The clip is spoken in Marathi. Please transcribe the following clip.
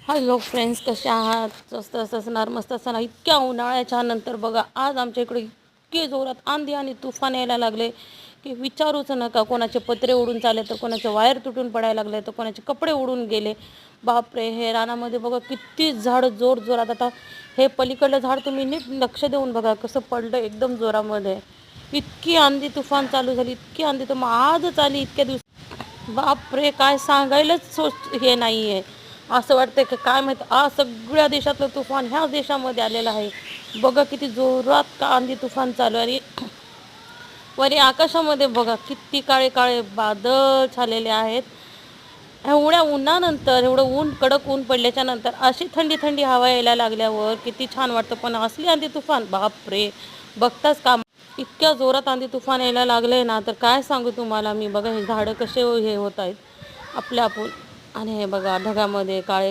हॅलो फ्रेंड्स, कसे आहात? स्वस्त असणार, मस्त असणार. इतक्या उन्हाळ्याच्या नंतर बघा आज आमच्या इकडे इतके जोरात आंधी आणि तुफान यायला लागले की विचारूच नका. कोणाचे पत्रे उडून चालले, तर कोणाचे वायर तुटून पडायला लागले, तर कोणाचे कपडे उडून गेले. बापरे, हे रानामध्ये बघा किती झाड जोर जोरात. आता हे पलीकडलं झाड तुम्ही नीट लक्ष देऊन बघा कसं पडलं एकदम जोरामध्ये. इतकी आंधी तुफान चालू झाली, इतकी आंधी तर मग आजच आली इतक्या दिवस. बापरे, काय सांगायलाच हे नाही आहे. असं वाटतंय की काय माहीत आज सगळ्या देशातलं तुफान ह्याच देशामध्ये आलेलं आहे. बघा किती जोरात का आंधी तुफान चालू आहे. आणि वरी आकाशामध्ये बघा किती काळे काळे बादल झालेले आहेत. एवढ्या उन्हानंतर, एवढं ऊन, कडक ऊन पडल्याच्या नंतर अशी थंडी थंडी हवा यायला लागल्यावर किती छान वाटतं. पण असली आंधी तुफान, बापरे, बघताच का इतक्या जोरात आंधी तुफान यायला लागले ना, तर काय सांगू तुम्हाला मी. बघा हे झाडं कसे हे होत आहेत आपल्या आपण. आणि हे बघा ढगामध्ये काळे